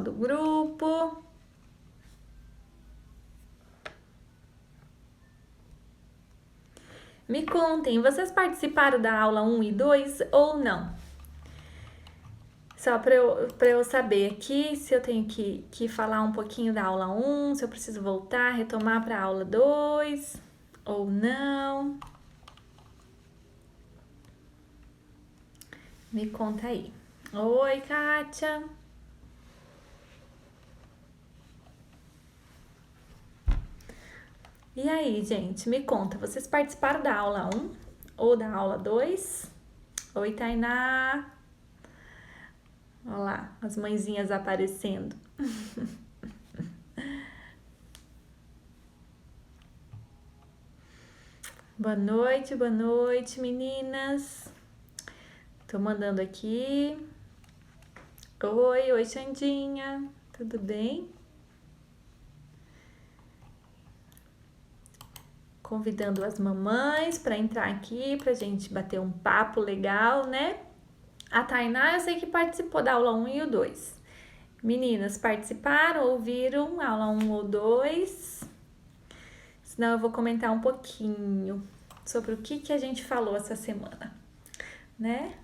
pessoal do grupo. Me contem, vocês participaram da aula 1 e 2 ou não? Só para eu saber aqui se eu tenho que falar um pouquinho da aula 1, se eu preciso voltar, retomar para a aula 2 ou não. Me conta aí. Oi, Kátia. E aí, gente, me conta, vocês participaram da aula 1 ou da aula 2? Oi, Tainá. Olha lá, as mãezinhas aparecendo. Boa noite, meninas. Tô mandando aqui. Oi, Xandinha. Tudo bem? Convidando as mamães para entrar aqui pra gente bater um papo legal, né? A Tainá, eu sei que participou da aula 1 e o 2. Meninas, participaram, ouviram a aula 1 ou 2? Senão eu vou comentar um pouquinho sobre o que a gente falou essa semana, né?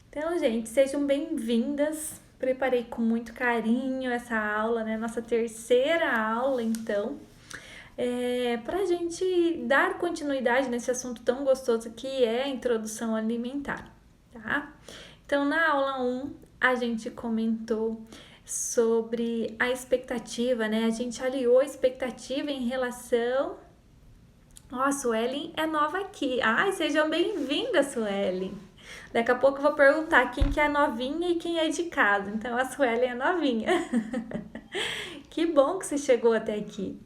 Então, gente, sejam bem-vindas. Preparei com muito carinho essa aula, né? Nossa terceira aula, então, pra gente dar continuidade nesse assunto tão gostoso que é a introdução alimentar, tá? Então, na aula 1, a gente comentou sobre a expectativa, né? A gente aliou a expectativa em relação... Ó, a Suelen é nova aqui. Ai, sejam bem-vindas, Suelen. Daqui a pouco eu vou perguntar quem que é novinha e quem é de casa. Então, a Suelen é novinha. Que bom que você chegou até aqui.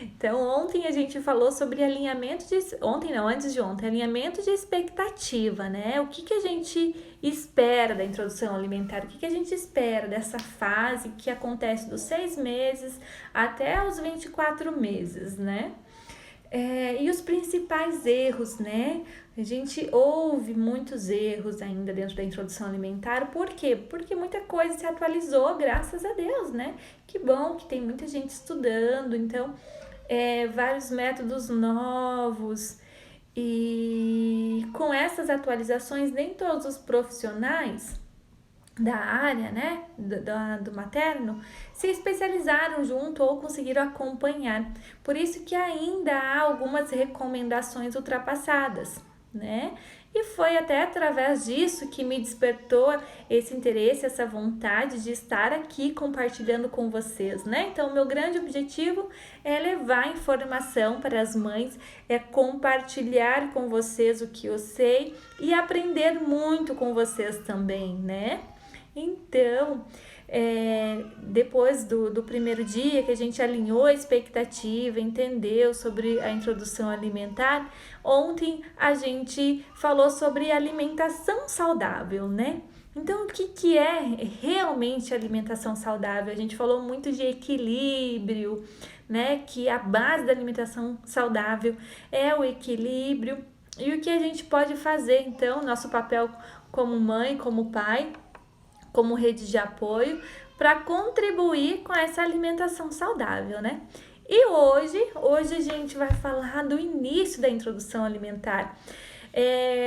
Então, ontem a gente falou sobre alinhamento de... Ontem não, antes de ontem. Alinhamento de expectativa, né? O que a gente espera da introdução alimentar? O que a gente espera dessa fase que acontece dos 6 meses até os 24 meses, né? E os principais erros, né? A gente ouve muitos erros ainda dentro da introdução alimentar. Por quê? Porque muita coisa se atualizou, graças a Deus, né? Que bom que tem muita gente estudando, então, vários métodos novos. E com essas atualizações, nem todos os profissionais da área, né, do materno, se especializaram junto ou conseguiram acompanhar. Por isso que ainda há algumas recomendações ultrapassadas, né? E foi até através disso que me despertou esse interesse, essa vontade de estar aqui compartilhando com vocês, né? Então, o meu grande objetivo é levar informação para as mães, é compartilhar com vocês o que eu sei e aprender muito com vocês também, né? Então, depois do primeiro dia que a gente alinhou a expectativa, entendeu sobre a introdução alimentar, ontem a gente falou sobre alimentação saudável, né? Então, o que é realmente alimentação saudável? A gente falou muito de equilíbrio, né? Que a base da alimentação saudável é o equilíbrio. E o que a gente pode fazer, então, nosso papel como mãe, como pai, como rede de apoio, para contribuir com essa alimentação saudável, né? E hoje a gente vai falar do início da introdução alimentar.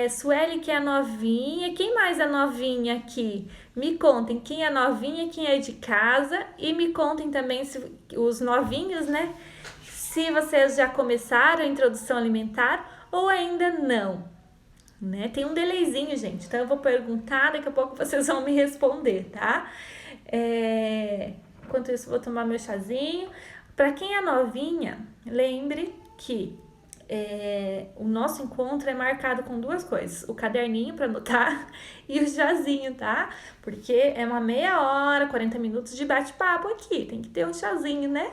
Sueli, que é novinha, quem mais é novinha aqui? Me contem quem é novinha, quem é de casa, e me contem também os novinhos, né? Se vocês já começaram a introdução alimentar ou ainda não. Né? Tem um delayzinho, gente, então eu vou perguntar, daqui a pouco vocês vão me responder, tá? Enquanto isso, vou tomar meu chazinho. Para quem é novinha, lembre que o nosso encontro é marcado com duas coisas: o caderninho para anotar e o chazinho, tá? Porque é uma meia hora, 40 minutos de bate-papo aqui, tem que ter um chazinho, né?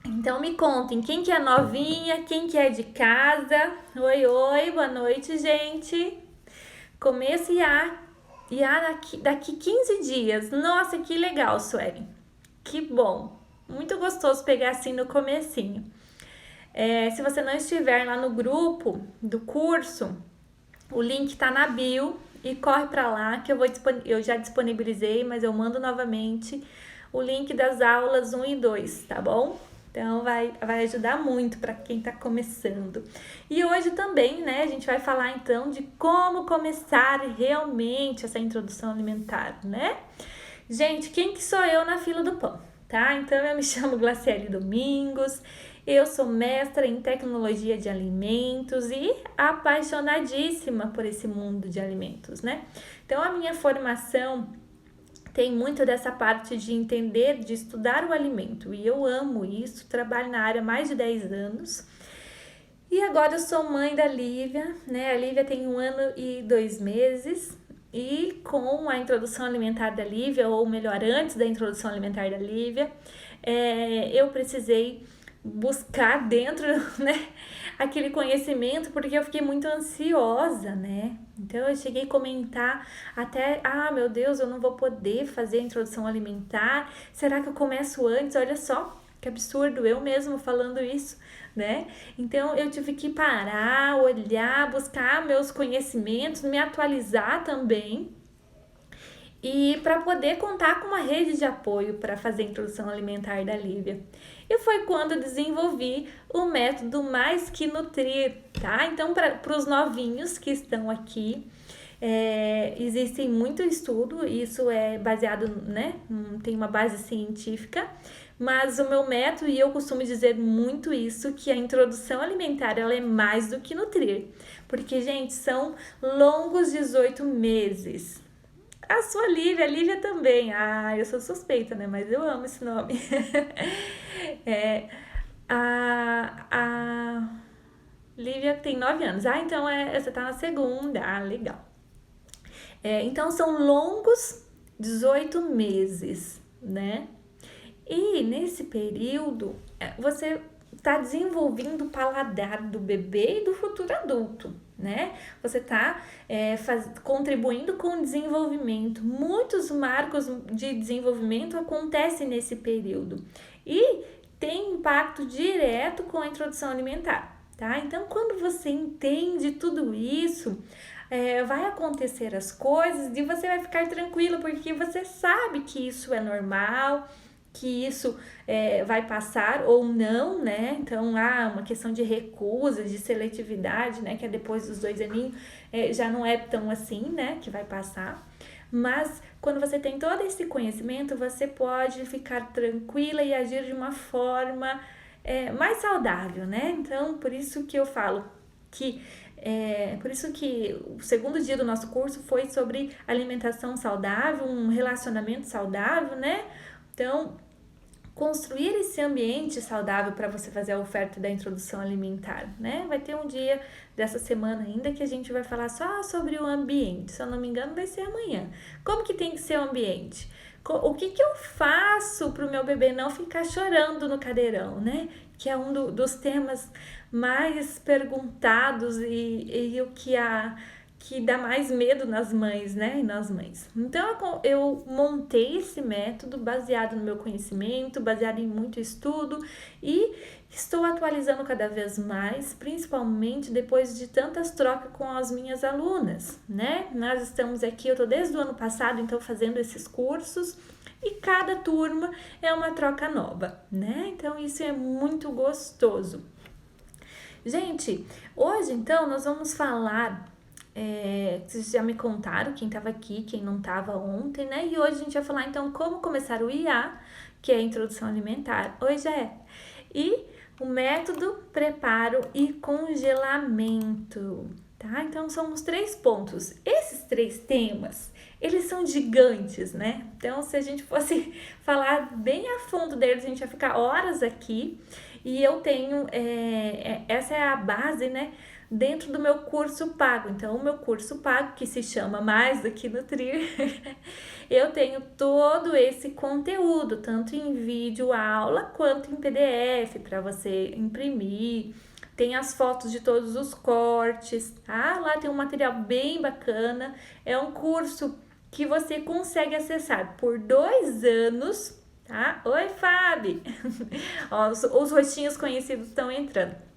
Então me contem, quem que é novinha, quem que é de casa? Oi, boa noite, gente. Começo daqui 15 dias. Nossa, que legal, Sueli. Que bom. Muito gostoso pegar assim no comecinho. Se você não estiver lá no grupo do curso, o link tá na bio. e corre para lá que eu já disponibilizei, mas eu mando novamente o link das aulas 1 e 2, tá bom? Então vai ajudar muito para quem está começando. E hoje também, né, a gente vai falar então de como começar realmente essa introdução alimentar, né? Gente, quem que sou eu na fila do pão, tá? Então eu me chamo Glaciele Domingos, eu sou mestra em tecnologia de alimentos e apaixonadíssima por esse mundo de alimentos, né? Então a minha formação tem muito dessa parte de entender, de estudar o alimento. E eu amo isso, trabalho na área há mais de 10 anos. E agora eu sou mãe da Lívia, né? A Lívia tem 1 ano e 2 meses. E com a introdução alimentar da Lívia, ou melhor, antes da introdução alimentar da Lívia, eu precisei buscar dentro, né, aquele conhecimento, porque eu fiquei muito ansiosa, né? Então eu cheguei a comentar até, meu Deus, eu não vou poder fazer a introdução alimentar, será que eu começo antes? Olha só, que absurdo, eu mesmo falando isso, né? Então eu tive que parar, olhar, buscar meus conhecimentos, me atualizar também, e para poder contar com uma rede de apoio para fazer a introdução alimentar da Lívia. E foi quando eu desenvolvi o método Mais Que Nutrir, tá? Então, para os novinhos que estão aqui, existe muito estudo, isso é baseado, né? Tem uma base científica, mas o meu método, e eu costumo dizer muito isso, que a introdução alimentar ela é mais do que nutrir. Porque, gente, são longos 18 meses. A sua Lívia, a Lívia também. Eu sou suspeita, né? Mas eu amo esse nome. A Lívia tem 9 anos. Então você tá na segunda. Legal. Então são longos 18 meses, né? E nesse período, você está desenvolvendo o paladar do bebê e do futuro adulto, né? Você está contribuindo com o desenvolvimento. Muitos marcos de desenvolvimento acontecem nesse período e tem impacto direto com a introdução alimentar, tá? Então, quando você entende tudo isso, vai acontecer as coisas e você vai ficar tranquilo, porque você sabe que isso é normal, que isso vai passar ou não, né? Então, uma questão de recusa, de seletividade, né? Que é depois dos 2 aninhos, já não é tão assim, né? Que vai passar. Mas, quando você tem todo esse conhecimento, você pode ficar tranquila e agir de uma forma mais saudável, né? Então, por isso que eu falo que... por isso que o segundo dia do nosso curso foi sobre alimentação saudável, um relacionamento saudável, né? Então, construir esse ambiente saudável para você fazer a oferta da introdução alimentar, né? Vai ter um dia dessa semana ainda que a gente vai falar só sobre o ambiente. Se eu não me engano, vai ser amanhã. Como que tem que ser o ambiente? O que eu faço para o meu bebê não ficar chorando no cadeirão, né? Que é um dos temas mais perguntados e o que dá mais medo nas mães, né? E nas mães. Então, eu montei esse método baseado no meu conhecimento, baseado em muito estudo e estou atualizando cada vez mais, principalmente depois de tantas trocas com as minhas alunas, né? Nós estamos aqui, eu tô desde o ano passado, então, fazendo esses cursos e cada turma é uma troca nova, né? Então, isso é muito gostoso. Gente, hoje, então, nós vamos falar... vocês já me contaram, quem estava aqui, quem não estava ontem, né? E hoje a gente vai falar, então, como começar o IA, que é a introdução alimentar. Hoje E o método, preparo e congelamento, tá? Então, são os 3 pontos. Esses 3 temas, eles são gigantes, né? Então, se a gente fosse falar bem a fundo deles, a gente vai ficar horas aqui. E eu tenho, essa é a base, né? Dentro do meu curso pago. Então, o meu curso pago, que se chama Mais Do Que Nutrir, eu tenho todo esse conteúdo, tanto em vídeo aula, quanto em PDF, para você imprimir. Tem as fotos de todos os cortes, tá? Lá tem um material bem bacana. É um curso que você consegue acessar por 2 anos, tá? Oi, Fábio! Ó, os rostinhos conhecidos estão entrando.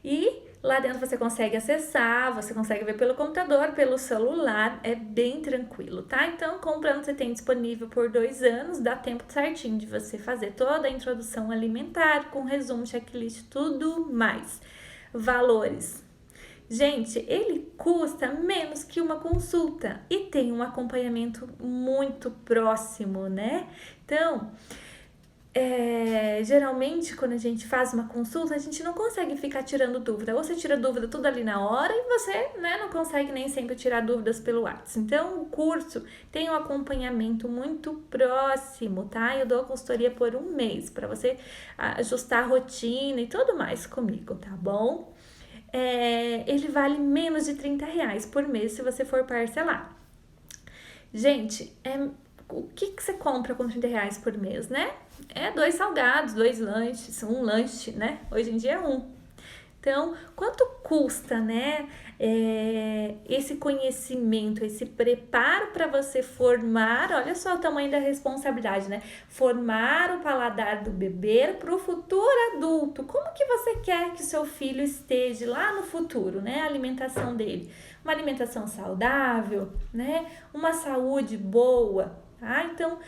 E Lá dentro você consegue acessar, você consegue ver pelo computador, pelo celular, é bem tranquilo, tá? Então, comprando você tem disponível por 2 anos, dá tempo certinho de você fazer toda a introdução alimentar, com resumo, checklist, tudo mais. Valores. Gente, ele custa menos que uma consulta e tem um acompanhamento muito próximo, né? Então, geralmente quando a gente faz uma consulta, a gente não consegue ficar tirando dúvida. Ou você tira dúvida tudo ali na hora e você, né, não consegue nem sempre tirar dúvidas pelo WhatsApp. Então, o curso tem um acompanhamento muito próximo, tá? Eu dou a consultoria por 1 mês para você ajustar a rotina e tudo mais comigo, tá bom? Ele vale menos de R$30 por mês se você for parcelar. Gente, o que você compra com R$30 por mês, né? 2 salgados, 2 lanches, um lanche, né? Hoje em dia é 1. Então, quanto custa, né? Esse conhecimento, esse preparo para você formar, olha só o tamanho da responsabilidade, né? Formar o paladar do bebê para o futuro adulto. Como que você quer que seu filho esteja lá no futuro, né? A alimentação dele. Uma alimentação saudável, né? Uma saúde boa, tá? Então,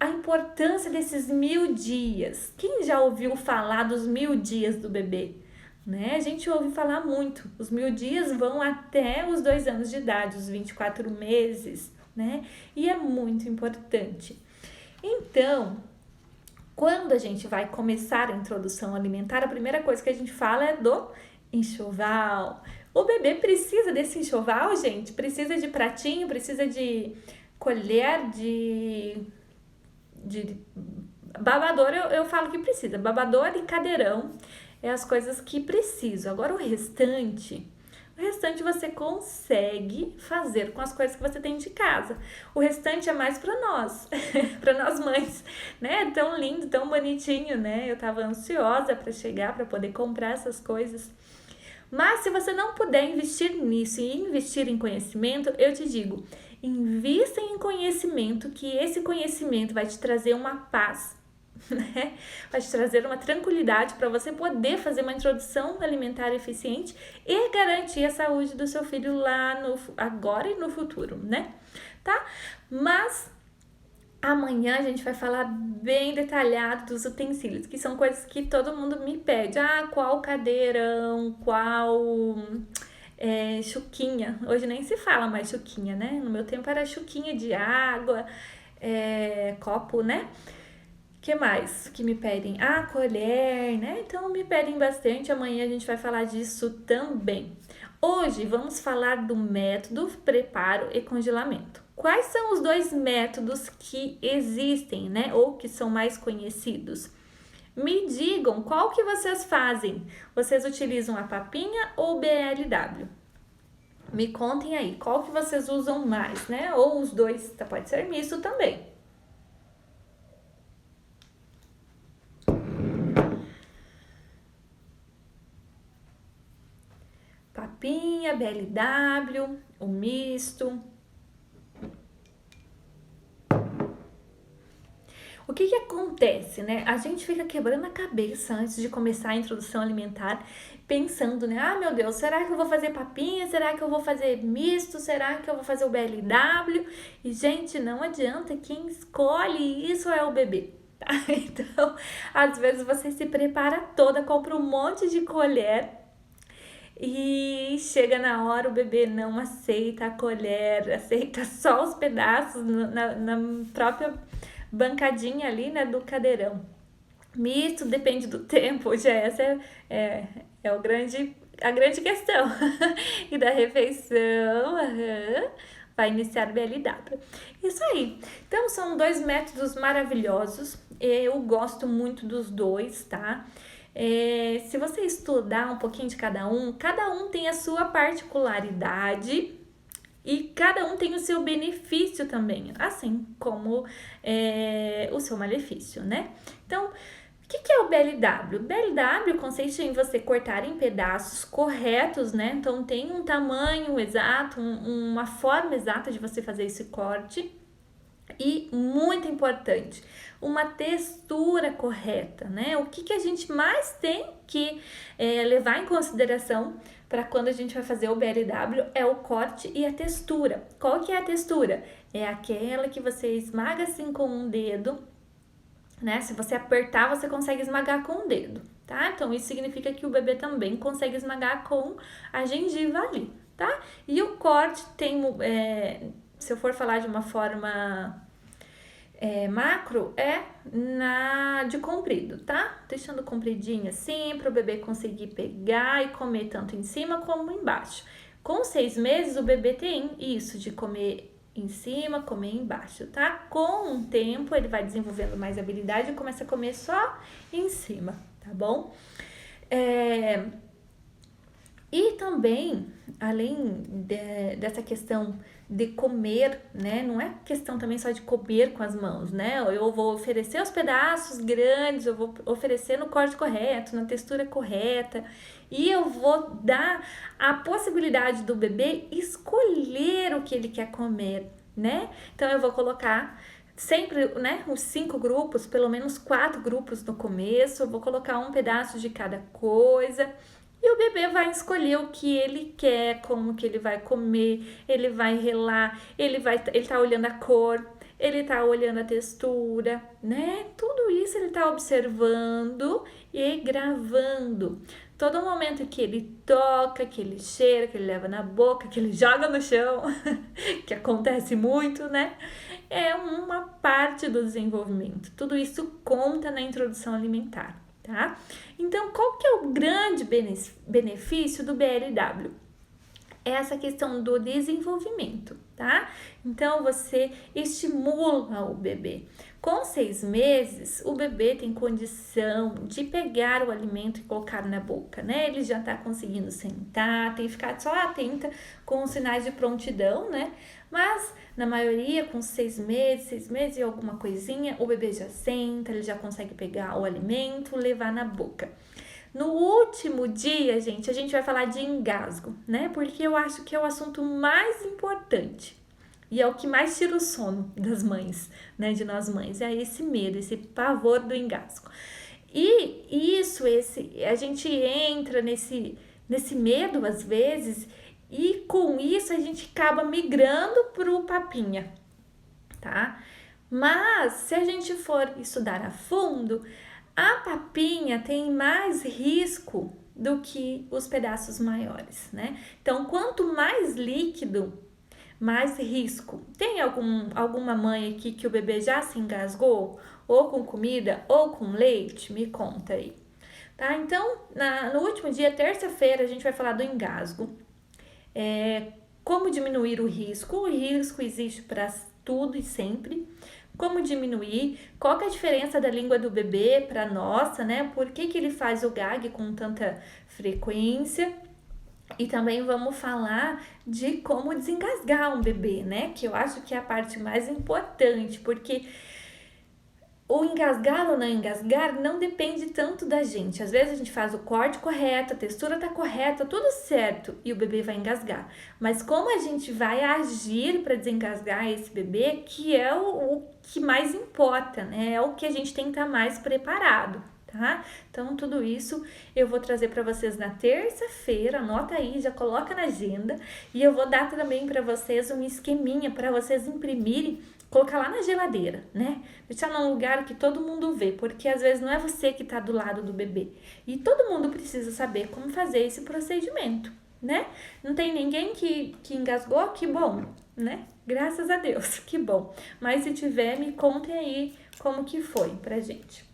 a importância desses 1000 dias. Quem já ouviu falar dos 1000 dias do bebê? Né? A gente ouve falar muito. Os 1000 dias vão até os 2 anos de idade, os 24 meses, né? E é muito importante. Então, quando a gente vai começar a introdução alimentar, a primeira coisa que a gente fala é do enxoval. O bebê precisa desse enxoval, gente? Precisa de pratinho, precisa de colher, de babador, eu falo que precisa. Babador e cadeirão é as coisas que preciso. Agora o restante você consegue fazer com as coisas que você tem de casa. O restante é mais para nós, para nós mães, né? Tão lindo, tão bonitinho, né? Eu tava ansiosa para chegar, para poder comprar essas coisas. Mas se você não puder investir nisso e investir em conhecimento, eu te digo, invista em conhecimento, que esse conhecimento vai te trazer uma paz, né? Vai te trazer uma tranquilidade para você poder fazer uma introdução alimentar eficiente e garantir a saúde do seu filho lá agora e no futuro, né? Tá? Mas amanhã a gente vai falar bem detalhado dos utensílios, que são coisas que todo mundo me pede. Qual cadeirão, qual chuquinha. Hoje nem se fala mais chuquinha, né? No meu tempo era chuquinha de água, copo, né? Que mais que me pedem? Colher, né? Então me pedem bastante. Amanhã a gente vai falar disso também. Hoje vamos falar do método preparo e congelamento. Quais são os 2 métodos que existem, né? Ou que são mais conhecidos? Me digam qual que vocês fazem. Vocês utilizam a papinha ou o BLW? Me contem aí, qual que vocês usam mais, né? Ou os 2, pode ser misto também. Papinha, BLW, o misto. O que acontece, né? A gente fica quebrando a cabeça antes de começar a introdução alimentar, pensando, né? Meu Deus, será que eu vou fazer papinha? Será que eu vou fazer misto? Será que eu vou fazer o BLW? E, gente, não adianta, quem escolhe isso é o bebê, tá? Então, às vezes você se prepara toda, compra um monte de colher e chega na hora, o bebê não aceita a colher, aceita só os pedaços na própria bancadinha ali, né, do cadeirão. Misto depende do tempo, já essa é a grande questão. E da refeição, vai iniciar o BLW. Isso aí. Então, são 2 métodos maravilhosos. Eu gosto muito dos 2, tá? Se você estudar um pouquinho de cada um tem a sua particularidade e cada um tem o seu benefício também, assim como o seu malefício, né? Então, o que é o BLW? BLW consiste em você cortar em pedaços corretos, né? Então, tem um tamanho exato, uma forma exata de você fazer esse corte. E muito importante, uma textura correta, né? O que a gente mais tem que levar em consideração para quando a gente vai fazer o BLW é o corte e a textura. Qual que é a textura? É aquela que você esmaga assim com um dedo, né? Se você apertar, você consegue esmagar com o dedo, tá? Então, isso significa que o bebê também consegue esmagar com a gengiva ali, tá? E o corte tem, se eu for falar de uma forma macro, de comprido, tá? Deixando compridinho assim, para o bebê conseguir pegar e comer tanto em cima como embaixo. Com 6 meses, o bebê tem isso de comer em cima, comer embaixo, tá? Com o tempo, ele vai desenvolvendo mais habilidade e começa a comer só em cima, tá bom? E também, além dessa questão de comer, né? Não é questão também só de comer com as mãos, né? Eu vou oferecer os pedaços grandes, eu vou oferecer no corte correto, na textura correta, e eu vou dar a possibilidade do bebê escolher o que ele quer comer, né? Então eu vou colocar sempre, né, os 5 grupos, pelo menos 4 grupos no começo, eu vou colocar um pedaço de cada coisa. E o bebê vai escolher o que ele quer, como que ele vai comer, ele vai relar, ele tá olhando a cor, ele tá olhando a textura, né? Tudo isso ele tá observando e gravando. Todo momento que ele toca, que ele cheira, que ele leva na boca, que ele joga no chão, que acontece muito, né? É uma parte do desenvolvimento. Tudo isso conta na introdução alimentar. Tá? Então, qual que é o grande benefício do BLW? É essa questão do desenvolvimento, tá? Então, você estimula o bebê. Com 6 meses, o bebê tem condição de pegar o alimento e colocar na boca, né? Ele já tá conseguindo sentar, tem que ficar só atenta com os sinais de prontidão, né? Mas, na maioria, com 6 meses e alguma coisinha, o bebê já senta, ele já consegue pegar o alimento, levar na boca. No último dia, gente, a gente vai falar de engasgo, né? Porque eu acho que é o assunto mais importante. E é o que mais tira o sono das mães, né? De nós mães. É esse medo, esse pavor do engasgo. E a gente entra nesse medo às vezes, e com isso a gente acaba migrando pro papinha, tá? Mas se a gente for estudar a fundo, a papinha tem mais risco do que os pedaços maiores, né? Então, quanto mais líquido, mais risco. Tem alguma mãe aqui que o bebê já se engasgou? Ou com comida, ou com leite? Me conta aí. Tá? Então, no último dia, terça-feira, a gente vai falar do engasgo. Como diminuir o risco? O risco existe para tudo e sempre. Como diminuir? Qual que é a diferença da língua do bebê para a nossa, né? Por que ele faz o gag com tanta frequência? E também vamos falar de como desengasgar um bebê, né? Que eu acho que é a parte mais importante, porque o engasgar ou não engasgar não depende tanto da gente. Às vezes a gente faz o corte correto, a textura tá correta, tudo certo, e o bebê vai engasgar. Mas como a gente vai agir para desengasgar esse bebê, que é o que mais importa, né? É o que a gente tem que estar mais preparado, tá? Então, tudo isso eu vou trazer para vocês na terça-feira, anota aí, já coloca na agenda, e eu vou dar também para vocês um esqueminha para vocês imprimirem, colocar lá na geladeira, né? Deixar num lugar que todo mundo vê, porque às vezes não é você que tá do lado do bebê. E todo mundo precisa saber como fazer esse procedimento, né? Não tem ninguém que engasgou, que bom, né? Graças a Deus, que bom. Mas se tiver, me contem aí como que foi pra gente.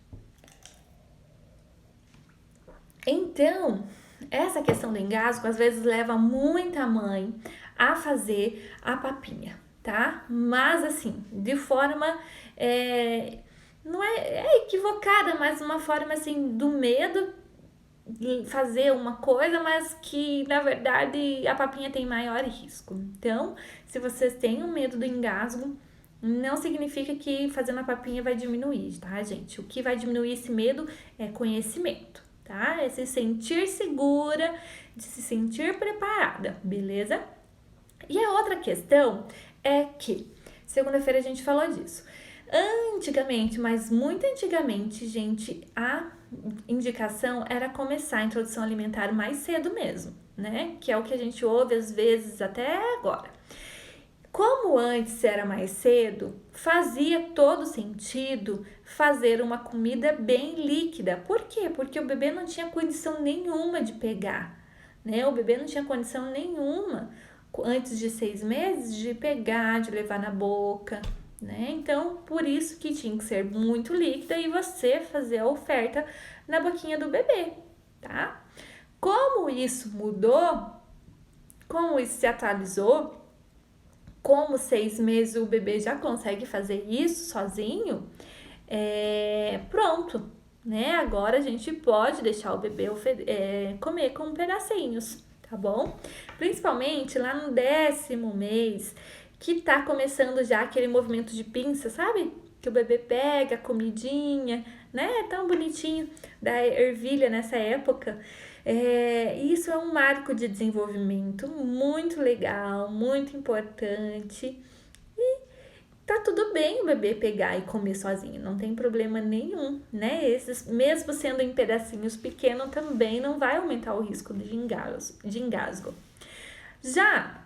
Então, essa questão do engasgo às vezes leva muita mãe a fazer a papinha, tá? Mas assim, de forma não é equivocada, mas uma forma assim do medo de fazer uma coisa, mas que na verdade a papinha tem maior risco. Então, se vocês têm um medo do engasgo, não significa que fazendo a papinha vai diminuir, tá, gente? O que vai diminuir esse medo é conhecimento, tá? É se sentir segura, de se sentir preparada, beleza? E a outra questão é que Segunda-feira a gente falou disso. Antigamente, mas muito antigamente, gente, a indicação era começar a introdução alimentar mais cedo mesmo, né? Que é o que a gente ouve às vezes até agora. Como antes era mais cedo, fazia todo sentido fazer uma comida bem líquida. Por quê? Porque o bebê não tinha condição nenhuma de pegar, né? O bebê não tinha condição nenhuma, antes de 6 meses, de pegar, de levar na boca, né? Então, por isso que tinha que ser muito líquida e você fazer a oferta na boquinha do bebê, tá? Como isso mudou, como isso se atualizou, como 6 meses o bebê já consegue fazer isso sozinho, pronto, né? Agora a gente pode deixar o bebê comer com pedacinhos, tá bom? Principalmente lá no 10º mês, que tá começando já aquele movimento de pinça, sabe? Que o bebê pega a comidinha, né? Tão bonitinho da ervilha nessa época. Isso é um marco de desenvolvimento muito legal, muito importante. E tá tudo bem o bebê pegar e comer sozinho, não tem problema nenhum, né? Esses, mesmo sendo em pedacinhos pequenos, também não vai aumentar o risco de engasgo. Já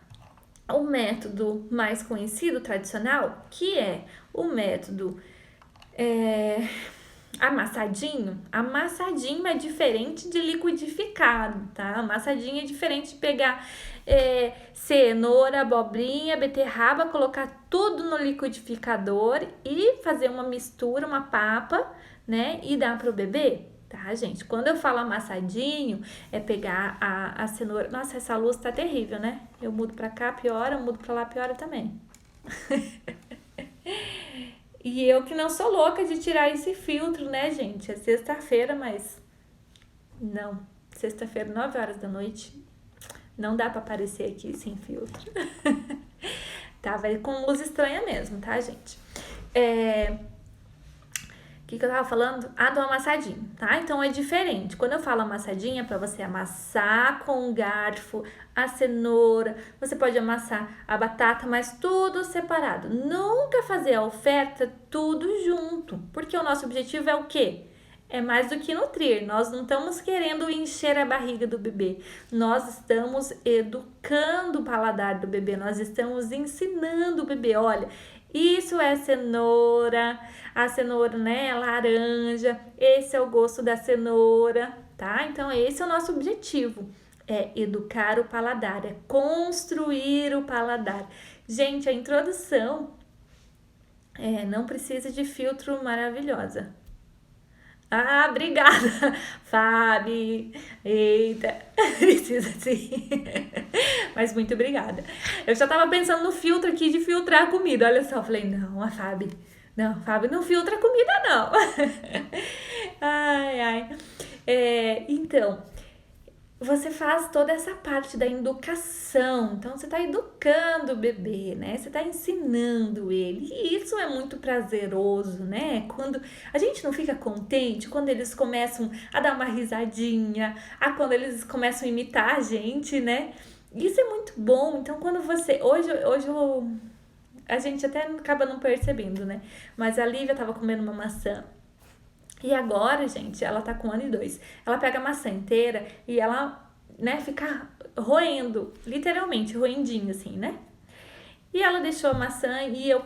o método mais conhecido, tradicional, que é o método amassadinho é diferente de liquidificado, tá? Amassadinho é diferente de pegar cenoura, abobrinha, beterraba, colocar tudo no liquidificador e fazer uma mistura, uma papa, né? E dar pro bebê, tá, gente? Quando eu falo amassadinho, é pegar a cenoura... Nossa, essa luz tá terrível, né? Eu mudo pra cá, piora, eu mudo pra lá, piora também. E eu que não sou louca de tirar esse filtro, né, gente? É sexta-feira, mas... Não, sexta-feira, 9 horas da noite, não dá pra aparecer aqui sem filtro. Tá, vai com luz estranha mesmo, tá, gente? O que eu tava falando? Do amassadinho, tá? Então é diferente. Quando eu falo amassadinho, é pra você amassar com um garfo a cenoura, você pode amassar a batata, mas tudo separado. Nunca fazer a oferta tudo junto, porque o nosso objetivo é o quê? É mais do que nutrir. Nós não estamos querendo encher a barriga do bebê. Nós estamos educando o paladar do bebê. Nós estamos ensinando o bebê. Olha, isso é cenoura. A cenoura, né, é laranja. Esse é o gosto da cenoura, tá? Então, esse é o nosso objetivo. É educar o paladar, é construir o paladar. Gente, a introdução não precisa de filtro maravilhosa. Ah, obrigada, Fabi. Eita, precisa sim. Mas muito obrigada. Eu já tava pensando no filtro aqui de filtrar a comida. Olha só, falei, não, a Fabi. Não, Fabi não filtra a comida, não. Ai, ai. Então, você faz toda essa parte da educação. Então, você tá educando o bebê, né? Você tá ensinando ele. E isso é muito prazeroso, né? Quando a gente não fica contente, quando eles começam a dar uma risadinha, quando eles começam a imitar a gente, né? Isso é muito bom. Então, quando você... Hoje a gente até acaba não percebendo, né? Mas a Lívia tava comendo uma maçã. E agora, gente, ela tá com 1 ano e 2. Ela pega a maçã inteira e ela, né, fica roendo, literalmente, roendinho, assim, né? E ela deixou a maçã e eu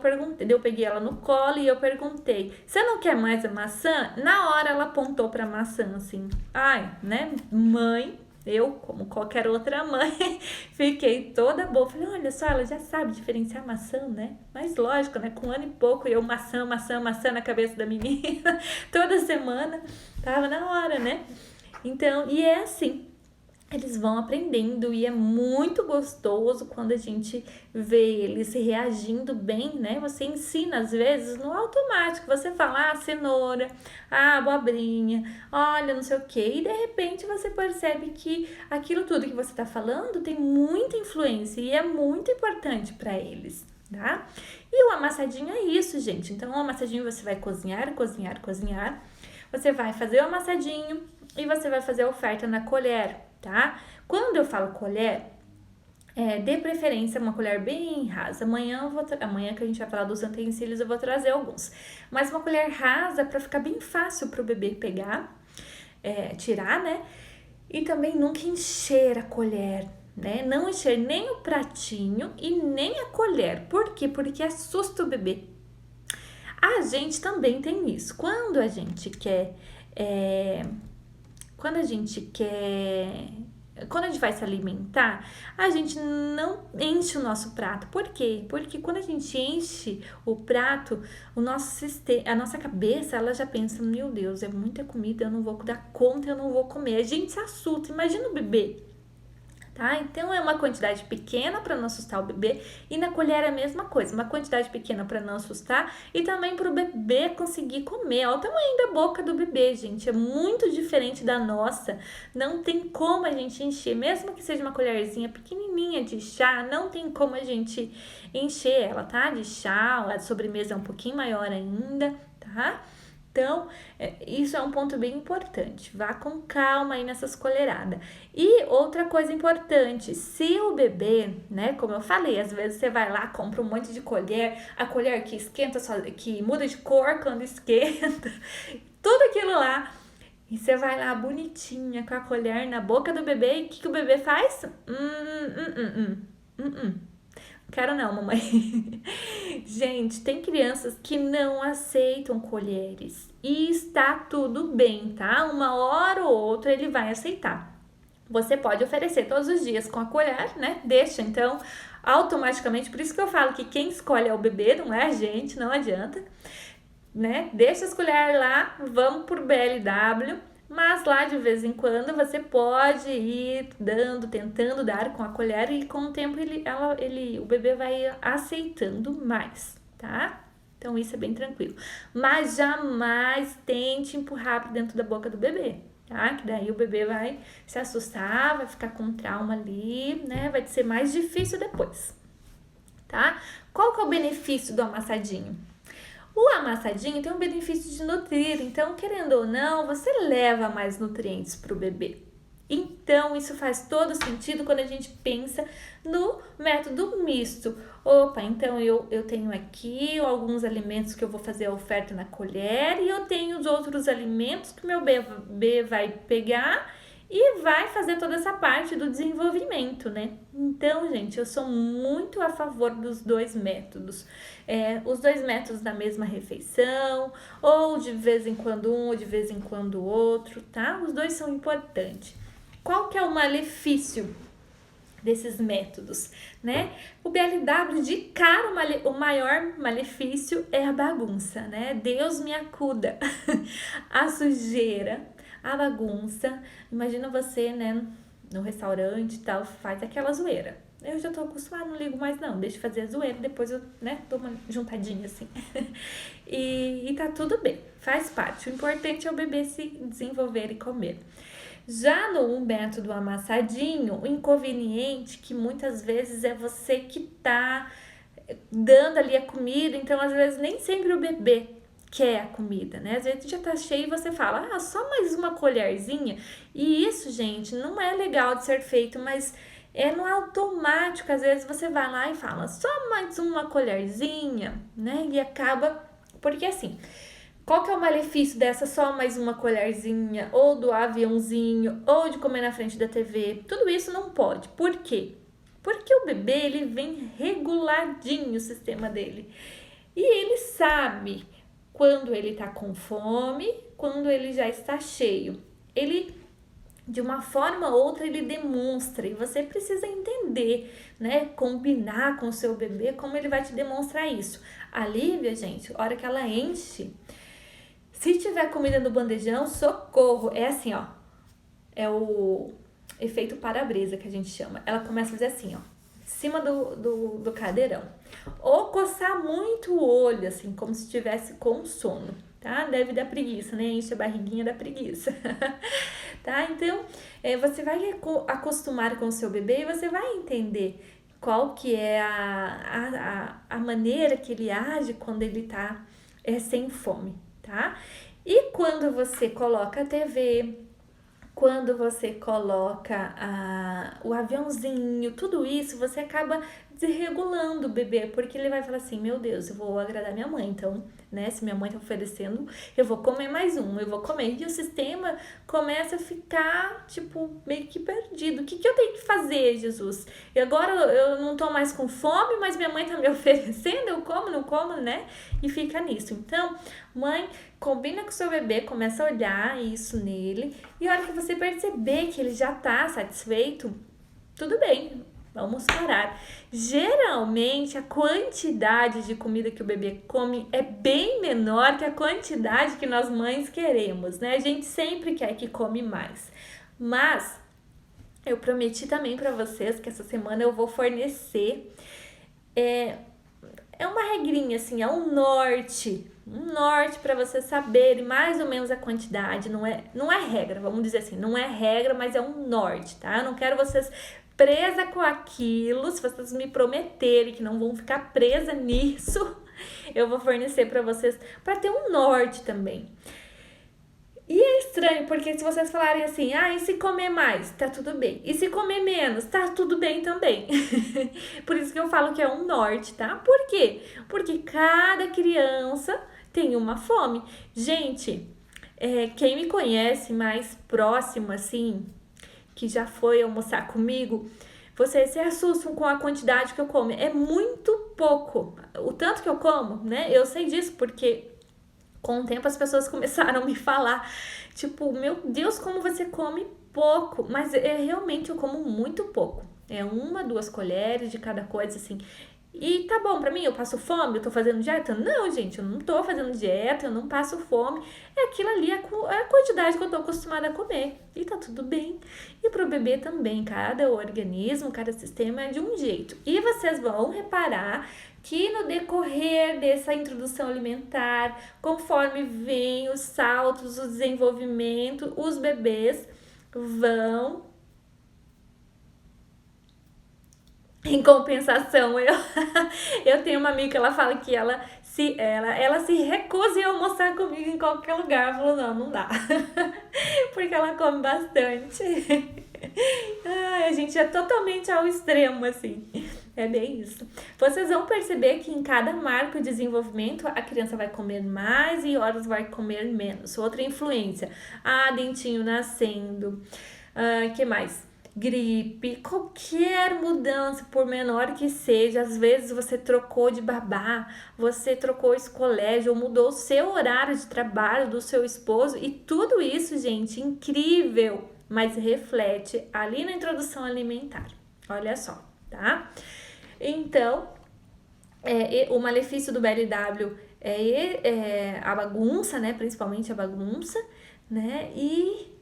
peguei ela no colo e eu perguntei, você não quer mais a maçã? Na hora ela apontou pra maçã, assim. Ai, né, mãe, eu, como qualquer outra mãe, fiquei toda boa. Falei, olha só, ela já sabe diferenciar maçã, né? Mas lógico, né? Com 1 ano e pouco, eu maçã na cabeça da menina. Toda semana, tava na hora, né? Então, e é assim. Eles vão aprendendo e é muito gostoso quando a gente vê eles reagindo bem, né? Você ensina, às vezes, no automático. Você fala, cenoura, abobrinha, olha, não sei o quê. E, de repente, você percebe que aquilo tudo que você tá falando tem muita influência e é muito importante para eles, tá? E o amassadinho é isso, gente. Então, o amassadinho você vai cozinhar. Você vai fazer o amassadinho e você vai fazer a oferta na colher, tá? Quando eu falo colher, Dê preferência a uma colher bem rasa. Amanhã que a gente vai falar dos utensílios, eu vou trazer alguns. Mas uma colher rasa para ficar bem fácil para o bebê pegar, tirar, né? E também nunca encher a colher, né? Não encher nem o pratinho e nem a colher. Por quê? Porque assusta o bebê. A gente também tem isso. Quando a gente quer quando a gente vai se alimentar, a gente não enche o nosso prato. Por quê? Porque quando a gente enche o prato, a nossa cabeça, ela já pensa, meu Deus, é muita comida, eu não vou dar conta, eu não vou comer. A gente se assusta, imagina o bebê. Tá? Então é uma quantidade pequena para não assustar o bebê, e na colher é a mesma coisa, uma quantidade pequena para não assustar e também para o bebê conseguir comer. Olha o tamanho da boca do bebê, gente, é muito diferente da nossa. Não tem como a gente encher, mesmo que seja uma colherzinha pequenininha de chá, não tem como a gente encher ela, tá? De chá, a sobremesa é um pouquinho maior ainda, tá? Então, isso é um ponto bem importante. Vá com calma aí nessas colheradas. E outra coisa importante, se o bebê, né, como eu falei, às vezes você vai lá, compra um monte de colher, a colher que esquenta, que muda de cor quando esquenta, tudo aquilo lá. E você vai lá bonitinha com a colher na boca do bebê, e o que o bebê faz? Quero não, mamãe. Gente, tem crianças que não aceitam colheres e está tudo bem, tá? Uma hora ou outra ele vai aceitar. Você pode oferecer todos os dias com a colher, né? Deixa, então, automaticamente. Por isso que eu falo que quem escolhe é o bebê, não é a gente, não adianta, né? Deixa as colheres lá, vamos por BLW. Mas lá de vez em quando você pode ir tentando dar com a colher, e com o tempo o bebê vai aceitando mais, tá? Então isso é bem tranquilo. Mas jamais tente empurrar para dentro da boca do bebê, tá? Que daí o bebê vai se assustar, vai ficar com trauma ali, né? Vai ser mais difícil depois, tá? Qual que é o benefício do amassadinho? O amassadinho tem um benefício de nutrir, então, querendo ou não, você leva mais nutrientes para o bebê. Então, isso faz todo sentido quando a gente pensa no método misto. Opa, então eu tenho aqui alguns alimentos que eu vou fazer a oferta na colher, e eu tenho os outros alimentos que meu bebê vai pegar e vai fazer toda essa parte do desenvolvimento, né? Então, gente, eu sou muito a favor dos dois métodos. Os dois métodos na mesma refeição, ou de vez em quando um, ou de vez em quando o outro, tá? Os dois são importantes. Qual que é o malefício desses métodos, né? O BLW, de cara, o maior malefício é a bagunça, né? Deus me acuda. A sujeira, a bagunça. Imagina você, né, no restaurante e tal, faz aquela zoeira. Eu já tô acostumada, não ligo mais não, deixa eu fazer a zoeira, depois eu, né, dou uma juntadinha assim. e tá tudo bem, faz parte. O importante é o bebê se desenvolver e comer. Já no método amassadinho, o inconveniente que muitas vezes é você que tá dando ali a comida, então às vezes nem sempre o bebê quer a comida, né? Às vezes já tá cheio e você fala, só mais uma colherzinha. E isso, gente, não é legal de ser feito, mas no automático. Às vezes você vai lá e fala, só mais uma colherzinha, né? E acaba, porque assim, qual que é o malefício dessa só mais uma colherzinha, ou do aviãozinho, ou de comer na frente da TV? Tudo isso não pode. Por quê? Porque o bebê, ele vem reguladinho, o sistema dele. E ele sabe quando ele tá com fome, quando ele já está cheio. Ele, de uma forma ou outra, ele demonstra, e você precisa entender, né? Combinar com o seu bebê como ele vai te demonstrar isso. A Lívia, gente, a hora que ela enche, se tiver comida no bandejão, socorro! É assim, ó. É o efeito para-brisa que a gente chama. Ela começa a fazer assim, ó, em cima do cadeirão. Ou coçar muito o olho, assim, como se estivesse com sono, tá? Deve dar preguiça, né? Enche a barriguinha da preguiça. Tá? Então, você vai acostumar com o seu bebê e você vai entender qual que é a maneira que ele age quando ele tá sem fome, tá? E quando você coloca a TV, quando você coloca o aviãozinho, tudo isso, você acaba desregulando o bebê, porque ele vai falar assim, meu Deus, eu vou agradar minha mãe, então, né, se minha mãe tá oferecendo, eu vou comer mais um, eu vou comer. E o sistema começa a ficar, tipo, meio que perdido. O que eu tenho que fazer, Jesus? E agora eu não tô mais com fome, mas minha mãe tá me oferecendo, eu como, não como, né? E fica nisso. Então, mãe, combina com o seu bebê, começa a olhar isso nele, e a hora que você perceber que ele já tá satisfeito, tudo bem, vamos parar. Geralmente, a quantidade de comida que o bebê come é bem menor que a quantidade que nós mães queremos, né? A gente sempre quer que come mais. Mas eu prometi também para vocês que essa semana eu vou fornecer é uma regrinha assim, é um norte para vocês saberem mais ou menos a quantidade, não é regra, vamos dizer assim, não é regra, mas é um norte, tá? Eu não quero vocês presa com aquilo, se vocês me prometerem que não vão ficar presa nisso, eu vou fornecer para vocês para ter um norte também. E é estranho, porque se vocês falarem assim, e se comer mais, tá tudo bem. E se comer menos, tá tudo bem também. Por isso que eu falo que é um norte, tá? Por quê? Porque cada criança tem uma fome. Gente, quem me conhece mais próximo, assim, que já foi almoçar comigo, vocês se assustam com a quantidade que eu como. É muito pouco. O tanto que eu como, né? Eu sei disso, porque com o tempo as pessoas começaram a me falar, tipo, meu Deus, como você come pouco. Mas realmente eu como muito pouco. É 1, 2 colheres de cada coisa, assim. E tá bom pra mim? Eu passo fome? Eu tô fazendo dieta? Não, gente, eu não tô fazendo dieta, eu não passo fome. É aquilo ali, é a quantidade que eu tô acostumada a comer. E tá tudo bem. E pro bebê também, cada organismo, cada sistema é de um jeito. E vocês vão reparar que no decorrer dessa introdução alimentar, conforme vem os saltos, o desenvolvimento, os bebês vão. Em compensação, eu tenho uma amiga que ela fala que ela se recusa a almoçar comigo em qualquer lugar. Ela falou, não dá. Porque ela come bastante. Ai, a gente é totalmente ao extremo, assim. É bem isso. Vocês vão perceber que em cada marco de desenvolvimento, a criança vai comer mais e horas vai comer menos. Outra influência. Dentinho nascendo. Que mais? Gripe, qualquer mudança, por menor que seja, às vezes você trocou de babá, você trocou esse colégio, ou mudou o seu horário de trabalho do seu esposo, e tudo isso, gente, incrível, mas reflete ali na introdução alimentar. Olha só, tá? Então, o malefício do BLW é a bagunça, né? Principalmente a bagunça, né? E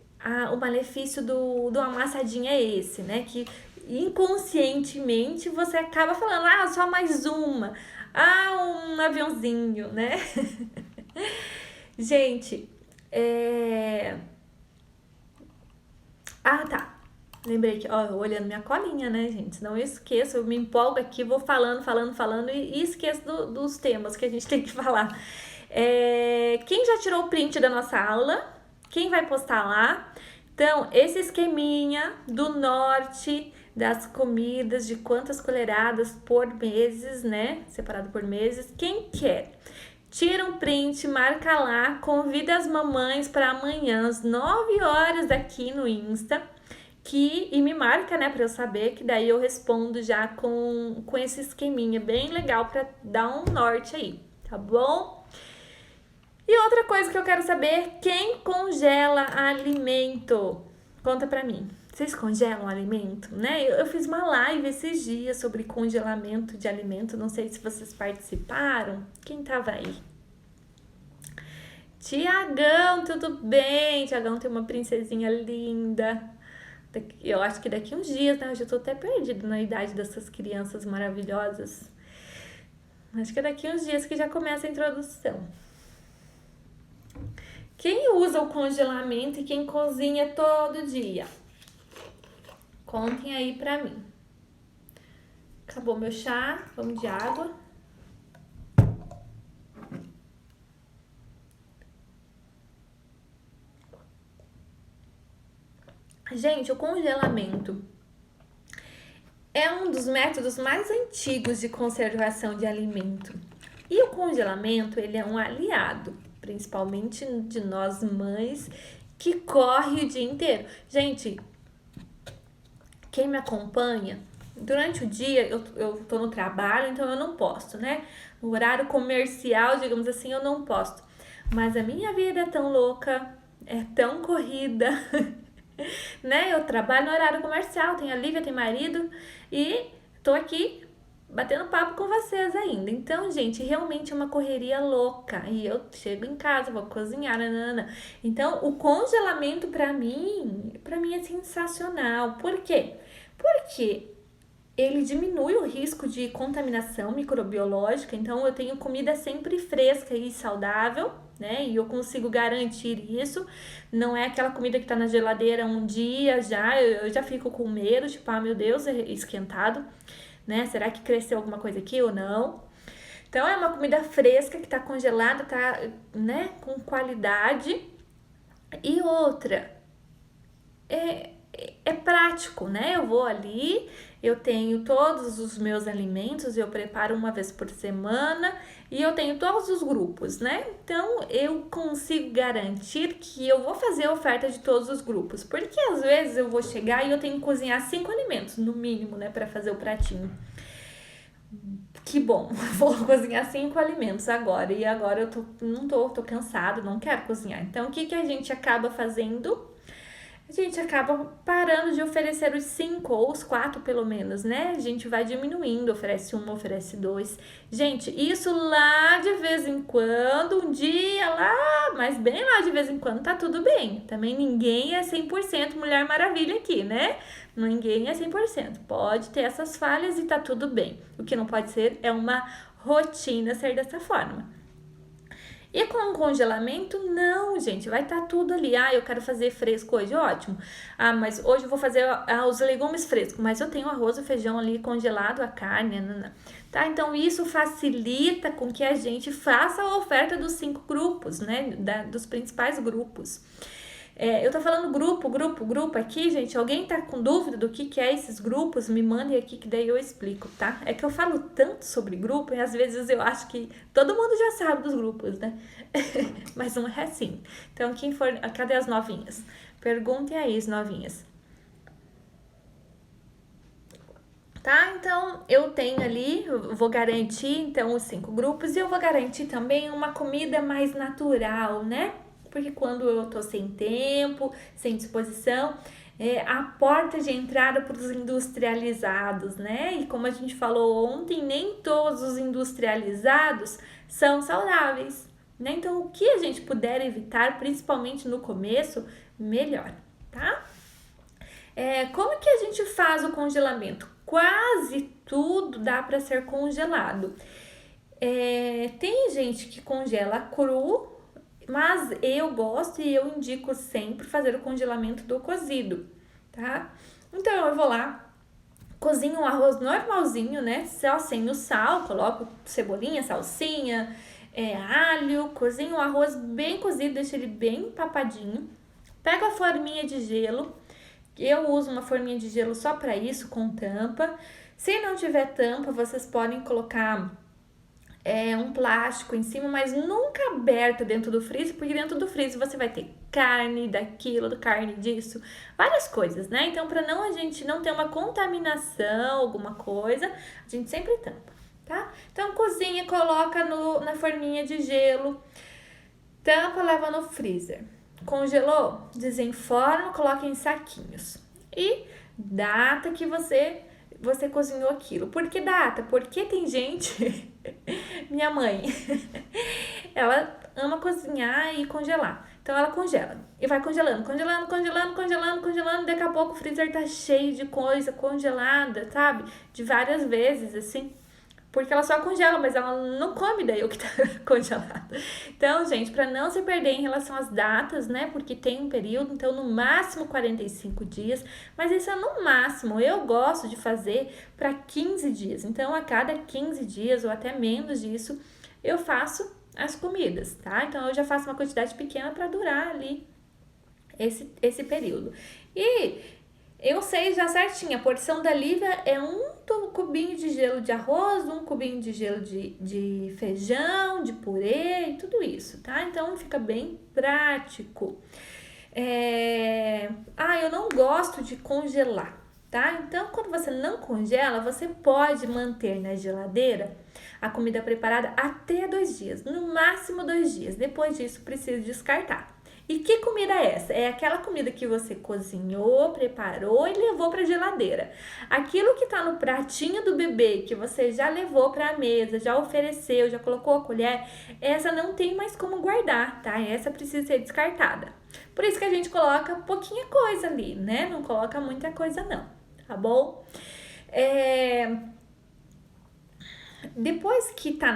o malefício do amassadinho é esse, né? Que inconscientemente você acaba falando, só mais uma. Um aviãozinho, né? Gente, tá. Lembrei que, olhando minha colinha, né, gente? Senão eu esqueço, eu me empolgo aqui, vou falando e esqueço dos temas que a gente tem que falar. Quem já tirou o print da nossa aula? Quem vai postar lá? Então, esse esqueminha do norte das comidas, de quantas colheradas por meses, né? Separado por meses. Quem quer? Tira um print, marca lá, convida as mamães para amanhã, às 9 horas aqui no Insta. E me marca, né, pra eu saber, que daí eu respondo já com esse esqueminha bem legal pra dar um norte aí, tá bom? E outra coisa que eu quero saber, quem congela alimento? Conta pra mim. Vocês congelam alimento, né? Eu fiz uma live esses dias sobre congelamento de alimento, não sei se vocês participaram. Quem tava aí? Tiagão, tudo bem? Tiagão tem uma princesinha linda. Eu acho que daqui uns dias, né? Eu já tô até perdida na idade dessas crianças maravilhosas. Acho que é daqui uns dias que já começa a introdução. Quem usa o congelamento e quem cozinha todo dia? Contem aí pra mim. Acabou meu chá, vamos de água. Gente, o congelamento é um dos métodos mais antigos de conservação de alimento. E o congelamento, ele é um aliado, principalmente de nós mães, que corre o dia inteiro. Gente, quem me acompanha, durante o dia eu tô no trabalho, então eu não posto, né? No horário comercial, digamos assim, eu não posto. Mas a minha vida é tão louca, é tão corrida, né? Eu trabalho no horário comercial, tenho a Lívia, tenho marido e tô aqui batendo papo com vocês ainda. Então, gente, realmente é uma correria louca. E eu chego em casa, vou cozinhar, nanana. Então, o congelamento para mim é sensacional. Por quê? Porque ele diminui o risco de contaminação microbiológica, então eu tenho comida sempre fresca e saudável, né? E eu consigo garantir isso. Não é aquela comida que tá na geladeira um dia já, eu já fico com medo, tipo, ah, meu Deus, é esquentado, né? Será que cresceu alguma coisa aqui ou não? Então é uma comida fresca que tá congelada, tá, né, com qualidade. E outra, é prático, né? Eu vou ali, eu tenho todos os meus alimentos, eu preparo uma vez por semana e eu tenho todos os grupos, né? Então eu consigo garantir que eu vou fazer a oferta de todos os grupos, porque às vezes eu vou chegar e eu tenho que cozinhar 5 alimentos, no mínimo, né, para fazer o pratinho. Que bom, vou cozinhar 5 alimentos agora e agora eu não tô cansado, não quero cozinhar. Então o que que a gente acaba fazendo? A gente acaba parando de oferecer os 5 ou os 4 pelo menos, né? A gente vai diminuindo, oferece 1, oferece 2. Gente, isso lá de vez em quando, um dia lá, mas bem lá de vez em quando tá tudo bem. Também ninguém é 100% Mulher Maravilha aqui, né? Ninguém é 100%. Pode ter essas falhas e tá tudo bem. O que não pode ser é uma rotina ser dessa forma. E com o congelamento, não, gente, vai estar tudo ali. Ah, eu quero fazer fresco hoje, ótimo. Ah, mas hoje eu vou fazer os legumes frescos, mas eu tenho arroz e feijão ali congelado, a carne, tá? Então isso facilita com que a gente faça a oferta dos 5 grupos, né? Dos principais grupos. Eu tô falando grupo aqui, gente. Alguém tá com dúvida do que é esses grupos? Me mandem aqui que daí eu explico, tá? É que eu falo tanto sobre grupo e às vezes eu acho que todo mundo já sabe dos grupos, né? Mas não é assim. Então, quem for. Cadê as novinhas? Perguntem aí, as novinhas. Tá? Então, eu tenho ali, eu vou garantir então os 5 grupos e eu vou garantir também uma comida mais natural, né? Porque quando eu tô sem tempo, sem disposição, a porta de entrada para os industrializados, né? E como a gente falou ontem, nem todos os industrializados são saudáveis, né? Então, o que a gente puder evitar, principalmente no começo, melhor, tá? Como que a gente faz o congelamento? Quase tudo dá para ser congelado. Tem gente que congela cru, mas eu gosto e eu indico sempre fazer o congelamento do cozido, tá? Então eu vou lá, cozinho um arroz normalzinho, né? Só sem o sal, coloco cebolinha, salsinha, alho, cozinho o arroz bem cozido, deixo ele bem papadinho. Pego a forminha de gelo, eu uso uma forminha de gelo só para isso, com tampa. Se não tiver tampa, vocês podem colocar um plástico em cima, mas nunca aberto dentro do freezer, porque dentro do freezer você vai ter carne daquilo, carne disso, várias coisas, né? Então, para a gente não ter uma contaminação, alguma coisa, a gente sempre tampa, tá? Então, cozinha, coloca na forminha de gelo, tampa, leva no freezer. Congelou? Desenforma, coloca em saquinhos. E data que você cozinhou aquilo. Por que data? Porque tem gente, minha mãe, ela ama cozinhar e congelar. Então ela congela e vai congelando, daqui a pouco o freezer tá cheio de coisa congelada, sabe? De várias vezes, assim. Porque ela só congela, mas ela não come daí o que tá congelado. Então, gente, para não se perder em relação às datas, né? Porque tem um período, então no máximo 45 dias, mas isso é no máximo. Eu gosto de fazer para 15 dias. Então, a cada 15 dias ou até menos disso, eu faço as comidas, tá? Então, eu já faço uma quantidade pequena para durar ali esse período. E eu sei já certinho, a porção da Lívia é cubinho de gelo de arroz, um cubinho de gelo de feijão, de purê e tudo isso, tá? Então fica bem prático. Eu não gosto de congelar, tá? Então, quando você não congela, você pode manter na geladeira a comida preparada até 2 dias, no máximo 2 dias. Depois disso, precisa descartar. E que comida é essa? É aquela comida que você cozinhou, preparou e levou para a geladeira. Aquilo que está no pratinho do bebê, que você já levou para a mesa, já ofereceu, já colocou a colher, essa não tem mais como guardar, tá? Essa precisa ser descartada. Por isso que a gente coloca pouquinha coisa ali, né? Não coloca muita coisa não, tá bom? Depois que tá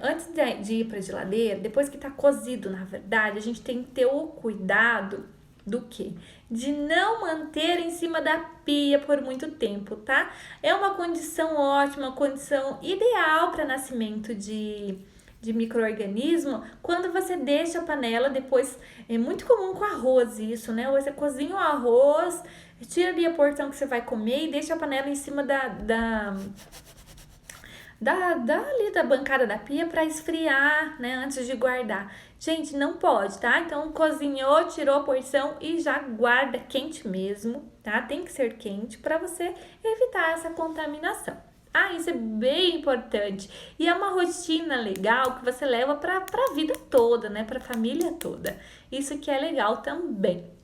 antes de ir pra geladeira, depois que tá cozido, na verdade, a gente tem que ter o cuidado do quê? De não manter em cima da pia por muito tempo, tá? É uma condição ótima, uma condição ideal para nascimento de micro-organismo quando você deixa a panela depois. É muito comum com arroz isso, né? Você cozinha o arroz, tira ali a porção que você vai comer e deixa a panela em cima ali da bancada da pia para esfriar, né, antes de guardar. Gente, não pode, tá? Então, cozinhou, tirou a porção e já guarda quente mesmo, tá? Tem que ser quente para você evitar essa contaminação. Isso é bem importante. E é uma rotina legal que você leva para a vida toda, né? Para a família toda. Isso que é legal também.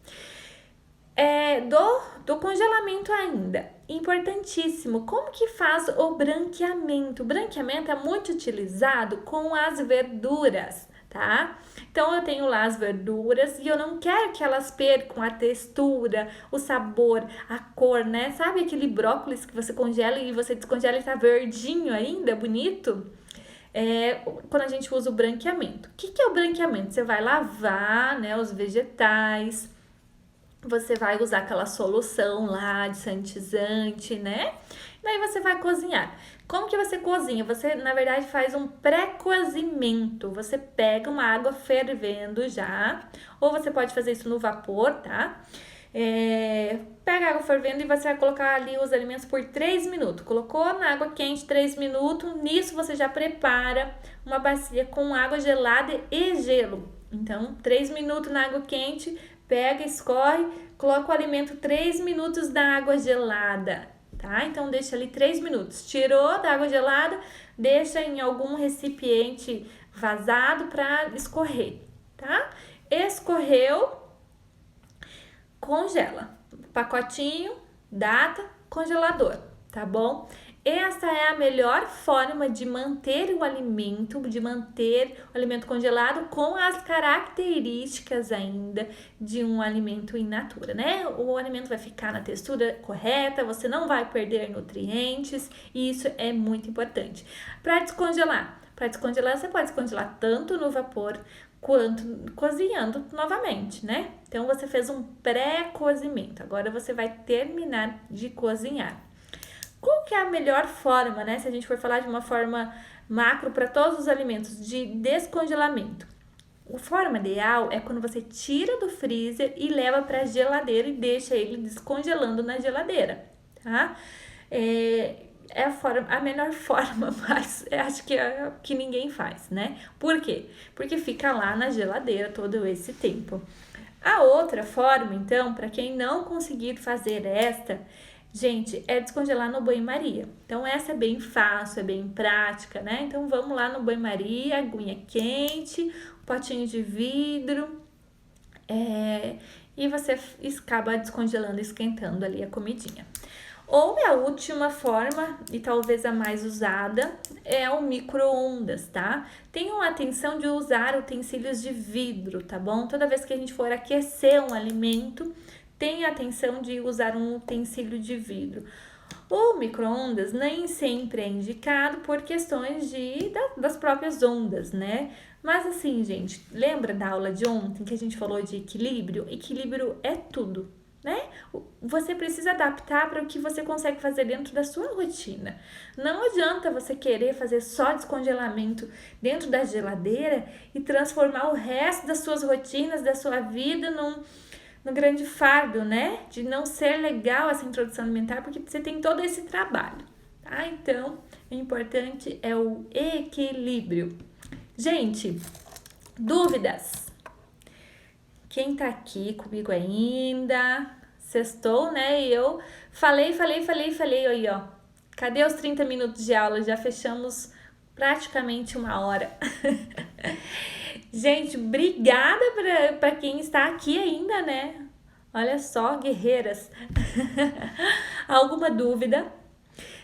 Do congelamento ainda, importantíssimo, como que faz o branqueamento? O branqueamento é muito utilizado com as verduras, tá? Então eu tenho lá as verduras e eu não quero que elas percam a textura, o sabor, a cor, né? Sabe aquele brócolis que você congela e você descongela e tá verdinho ainda, bonito? Quando a gente usa o branqueamento. O que é o branqueamento? Você vai lavar, né, os vegetais. Você vai usar aquela solução lá de sanitizante, né? Daí você vai cozinhar. Como que você cozinha? Você, na verdade, faz um pré-cozimento. Você pega uma água fervendo já, ou você pode fazer isso no vapor, tá? Pega a água fervendo e você vai colocar ali os alimentos por 3 minutos. Colocou na água quente 3 minutos, nisso você já prepara uma bacia com água gelada e gelo. Então, 3 minutos na água quente, pega, escorre, coloca o alimento 3 minutos na água gelada, tá? Então, deixa ali 3 minutos. Tirou da água gelada, deixa em algum recipiente vazado para escorrer, tá? Escorreu, congela. Pacotinho, data, congelador, tá bom? Essa é a melhor forma de manter o alimento congelado com as características ainda de um alimento in natura, né? O alimento vai ficar na textura correta, você não vai perder nutrientes, e isso é muito importante. Para descongelar, você pode descongelar tanto no vapor quanto cozinhando novamente, né? Então você fez um pré-cozimento, agora você vai terminar de cozinhar. Qual que é a melhor forma, né? Se a gente for falar de uma forma macro para todos os alimentos de descongelamento. A forma ideal é quando você tira do freezer e leva para a geladeira e deixa ele descongelando na geladeira, tá? A melhor forma, mas acho que é o que ninguém faz, né? Por quê? Porque fica lá na geladeira todo esse tempo. A outra forma, então, para quem não conseguir fazer esta, gente, é descongelar no banho-maria. Então, essa é bem fácil, é bem prática, né? Então, vamos lá no banho-maria, aguinha quente, potinho de vidro, e você acaba descongelando, esquentando ali a comidinha. Ou a última forma, e talvez a mais usada, é o micro-ondas, tá? Tenham atenção de usar utensílios de vidro, tá bom? Toda vez que a gente for aquecer um alimento, tenha atenção de usar um utensílio de vidro. O micro-ondas nem sempre é indicado por questões das próprias ondas, né? Mas assim, gente, lembra da aula de ontem que a gente falou de equilíbrio? Equilíbrio é tudo, né? Você precisa adaptar para o que você consegue fazer dentro da sua rotina. Não adianta você querer fazer só descongelamento dentro da geladeira e transformar o resto das suas rotinas, da sua vida no grande fardo, né? De não ser legal essa introdução alimentar, porque você tem todo esse trabalho, tá? Então, o importante é o equilíbrio. Gente, dúvidas? Quem tá aqui comigo ainda? Sextou, né? E eu falei aí, ó. Cadê os 30 minutos de aula? Já fechamos praticamente 1 hora. Gente, obrigada para quem está aqui ainda, né? Olha só, guerreiras. Alguma dúvida?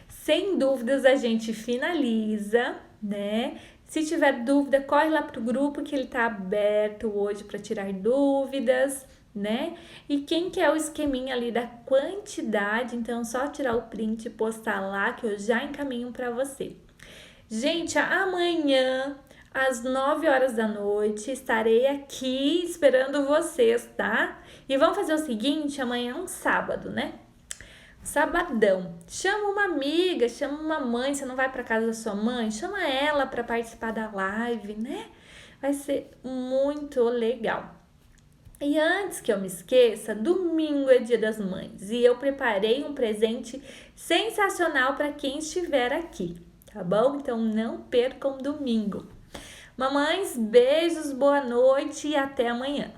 Sem dúvidas a gente finaliza, né? Se tiver dúvida, corre lá pro grupo que ele tá aberto hoje para tirar dúvidas, né? E quem quer o esqueminha ali da quantidade, então só tirar o print e postar lá que eu já encaminho para você. Gente, amanhã às 9 horas da noite estarei aqui esperando vocês, tá? E vamos fazer o seguinte, amanhã é um sábado, né? Sabadão. Chama uma amiga, chama uma mãe, você não vai para casa da sua mãe? Chama ela para participar da live, né? Vai ser muito legal. E antes que eu me esqueça, domingo é Dia das Mães e eu preparei um presente sensacional para quem estiver aqui, tá bom? Então não percam domingo. Mamães, beijos, boa noite e até amanhã.